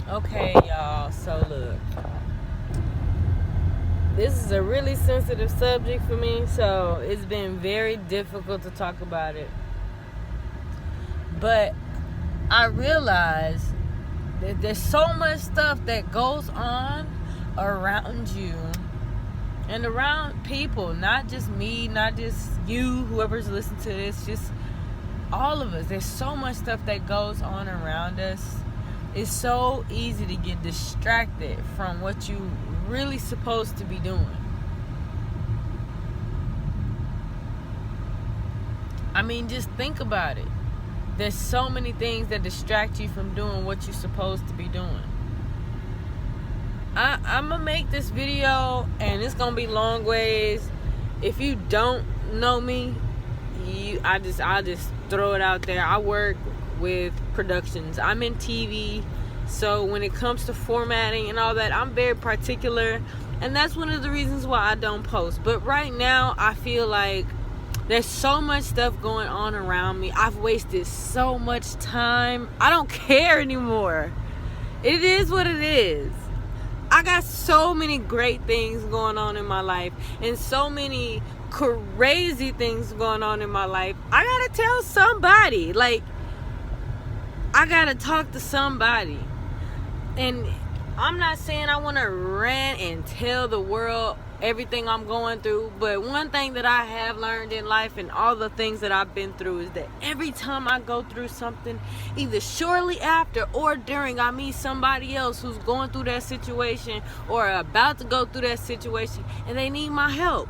Okay, y'all, so look, this is a really sensitive subject for me, so it's been very difficult to talk about it. But I realize that there's so much stuff that goes on around you and around people, not just me, not just you, whoever's listening to this, just all of us. There's so much stuff that goes on around us. It's so easy to get distracted from what you really supposed to be doing. I mean, just think about it. There's so many things that distract you from doing what you're supposed to be doing. I'm gonna make this video, and it's gonna be long ways. If you don't know me, I'll just throw it out there. I work with productions. I'm in TV, so when it comes to formatting and all that, I'm very particular, and that's one of the reasons why I don't post. But right now, I feel like there's so much stuff going on around me. I've wasted so much time. I don't care anymore. It is what it is. I got so many great things going on in my life and so many crazy things going on in my life. I gotta tell somebody. Like, I gotta talk to somebody. And I'm not saying I want to rant and tell the world everything I'm going through, but one thing that I have learned in life and all the things that I've been through is that every time I go through something, either shortly after or during, I meet somebody else who's going through that situation or about to go through that situation, and they need my help.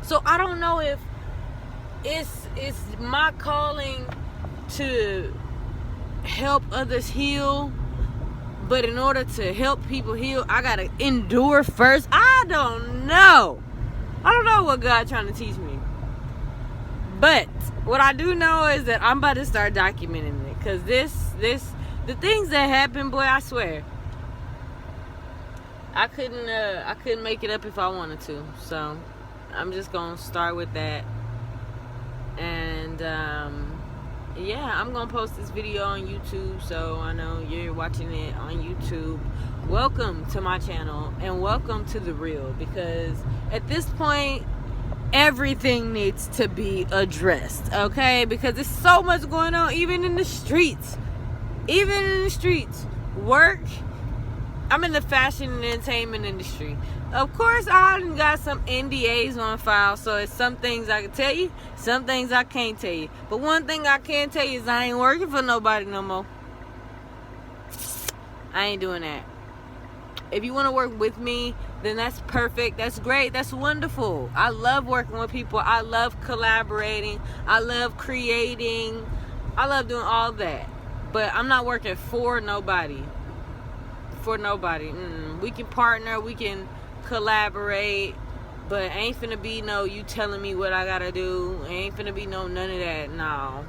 So I don't know if it's my calling to help others heal, but in order to help people heal, I gotta endure first. I don't know what God's trying to teach me. But what I do know is that I'm about to start documenting it, because the things that happen, boy, I swear, I couldn't make it up if I wanted to. So I'm just gonna start with that, and yeah, I'm gonna post this video on YouTube, so I know you're watching it on YouTube. Welcome to my channel, and welcome to The Real, because at this point, everything needs to be addressed, okay? Because there's so much going on, even in the streets. Work. I'm in the fashion and entertainment industry. Of course, I got some NDAs on file, so it's some things I can tell you, some things I can't tell you. But one thing I can tell you is I ain't working for nobody no more. I ain't doing that. If you want to work with me, then that's perfect. That's great. That's wonderful. I love working with people. I love collaborating. I love creating. I love doing all that. But I'm not working for nobody. We can partner, we can collaborate, but ain't finna be no you telling me what I gotta do. Ain't finna be no none of that. No.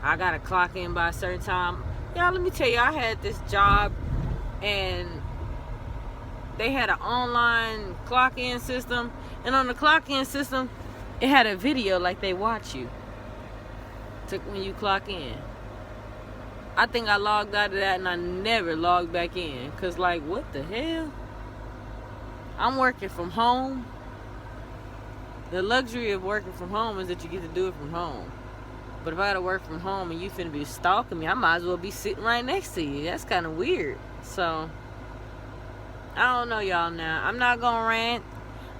I gotta clock in by a certain time. Y'all, let me tell you, I had this job, and they had an online clock in system, and on the clock in system, it had a video like they watch you when you clock in. I think I logged out of that and I never logged back in. Because, like, what the hell? I'm working from home. The luxury of working from home is that you get to do it from home. But if I gotta work from home and you finna be stalking me, I might as well be sitting right next to you. That's kind of weird. So, I don't know, y'all, now. I'm not gonna rant.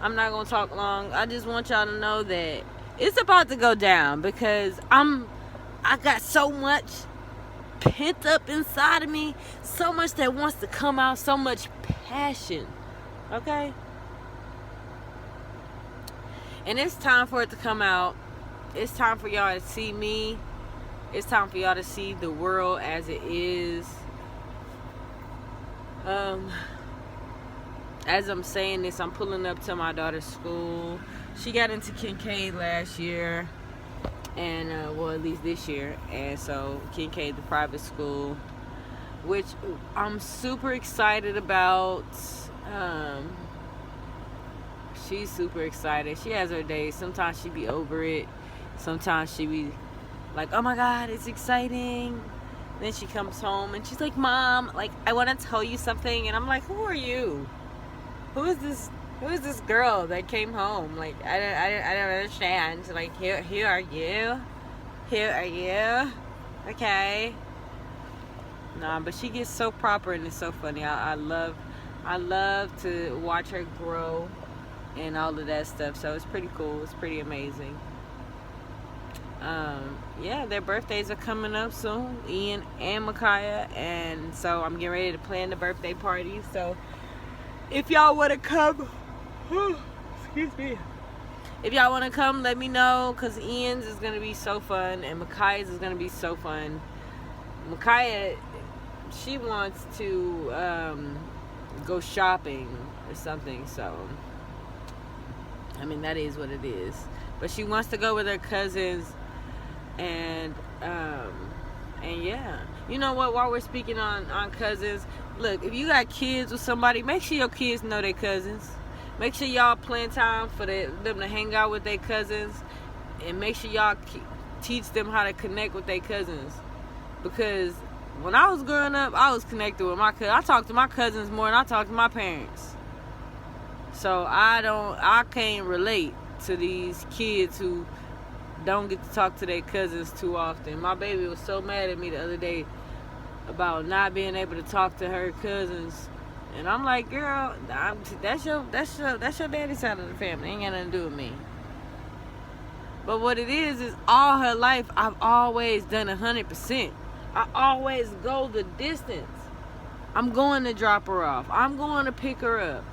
I'm not gonna talk long. I just want y'all to know that it's about to go down, because I got so much pent up inside of me, so much that wants to come out, so much passion, okay? And it's time for it to come out. It's time for y'all to see me. It's time for y'all to see the world as it is. As I'm saying this, I'm pulling up to my daughter's school. She got into Kincaid last year, and well, at least this year. And so Kincaid, the private school, which I'm super excited about. She's super excited. She has her days. Sometimes she be over it. Sometimes she be like, oh my God, it's exciting. Then she comes home and she's like, Mom, like, I want to tell you something. And I'm like, who are you? Who is this girl that came home? Like, I don't understand. Like, who are you? Who are you? Okay. Nah, but she gets so proper and it's so funny. I love to watch her grow and all of that stuff. So it's pretty cool. It's pretty amazing. Yeah, their birthdays are coming up soon, Ian and Micaiah, and so I'm getting ready to plan the birthday party. So if y'all want to come, excuse me, if y'all want to come, let me know, because Ian's is going to be so fun and Micaiah's is going to be so fun. Micaiah, she wants to go shopping or something, so I mean, that is what it is, but she wants to go with her cousins. And yeah, you know what, while we're speaking on cousins, look, if you got kids with somebody, make sure your kids know their cousins. Make sure y'all plan time for them to hang out with their cousins, and make sure y'all teach them how to connect with their cousins. Because when I was growing up, I was connected with my cousins. I talked to my cousins more than I talked to my parents. So I can't relate to these kids who don't get to talk to their cousins too often. My baby was so mad at me the other day about not being able to talk to her cousins, and I'm like, girl, that's your daddy's side of the family. Ain't got nothing to do with me. But what it is all her life I've always done 100%. I always go the distance. I'm going to drop her off. I'm going to pick her up.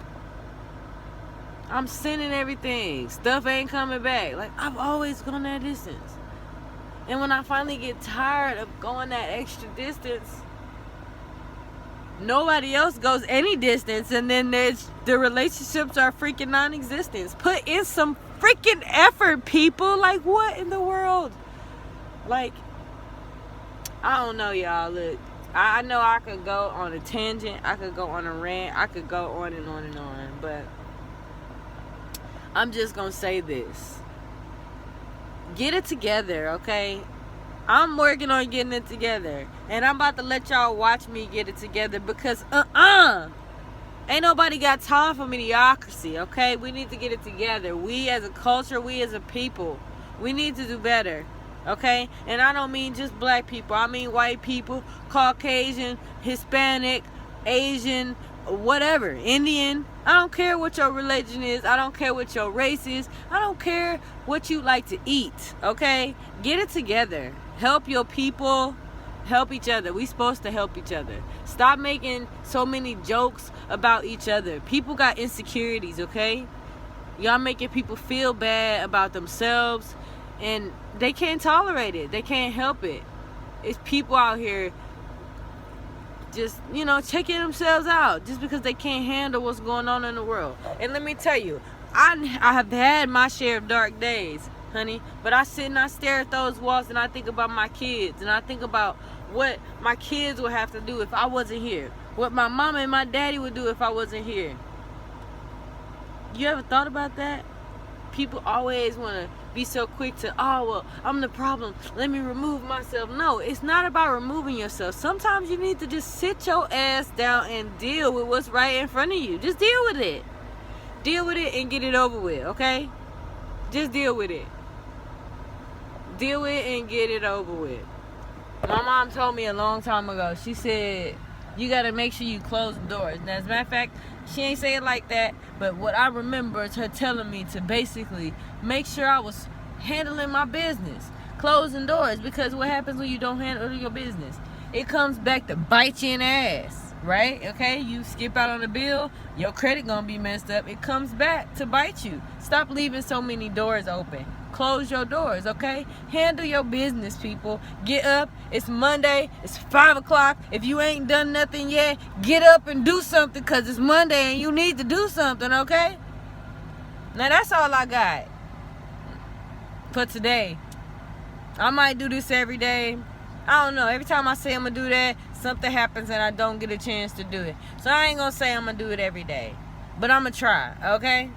I'm sending everything. Stuff ain't coming back. Like, I've always gone that distance. And when I finally get tired of going that extra distance, nobody else goes any distance, and then the relationships are freaking non-existent. Put in some freaking effort, people. Like, what in the world? Like, I don't know, y'all. Look, I know I could go on a tangent. I could go on a rant. I could go on and on and on. But I'm just going to say this. Get it together, okay? I'm working on getting it together. And I'm about to let y'all watch me get it together, because ain't nobody got time for mediocrity, okay? We need to get it together. We as a culture, we as a people, we need to do better, okay? And I don't mean just black people. I mean white people, Caucasian, Hispanic, Asian, whatever, Indian. I don't care what your religion is. I don't care what your race is. I don't care what you like to eat, okay? Get it together. Help your people. Help each other. We supposed to help each other. Stop making so many jokes about each other. People got insecurities, okay? Y'all making people feel bad about themselves, and they can't tolerate it. They can't help it. It's people out here just, checking themselves out just because they can't handle what's going on in the world. And let me tell you, I have had my share of dark days, honey, but I sit and I stare at those walls and I think about my kids, and I think about what my kids would have to do if I wasn't here, what my mama and my daddy would do if I wasn't here. You ever thought about that? People always want to be so quick to, oh, well, I'm the problem, let me remove myself. No, it's not about removing yourself. Sometimes you need to just sit your ass down and deal with what's right in front of you. Just deal with it. Deal with it and get it over with, okay? Just deal with it. Deal with it and get it over with. My mom told me a long time ago, she said, you got to make sure you close the doors. Now, as a matter of fact, she ain't say it like that, but what I remember is her telling me to basically make sure I was handling my business, closing doors, because what happens when you don't handle your business? It comes back to bite you in the ass, right? Okay, you skip out on the bill, your credit gonna be messed up. It comes back to bite you. Stop leaving so many doors open. Close your doors, okay? Handle your business, people. Get up. It's Monday. It's 5 o'clock. If you ain't done nothing yet, get up and do something, because it's Monday and you need to do something, okay? Now, that's all I got for today. I might do this every day. I don't know. Every time I say I'm going to do that, something happens and I don't get a chance to do it. So I ain't going to say I'm going to do it every day. But I'm going to try, okay?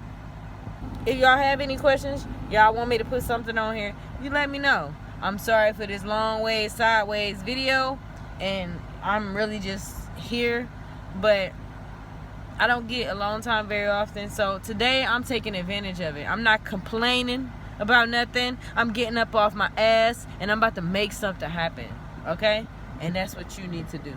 If y'all have any questions, y'all want me to put something on here, you let me know. I'm sorry for this long ways sideways video. and I'm really just here, but I don't get alone time very often. So today I'm taking advantage of it. I'm not complaining about nothing. I'm getting up off my ass and I'm about to make something happen. Okay? And that's what you need to do.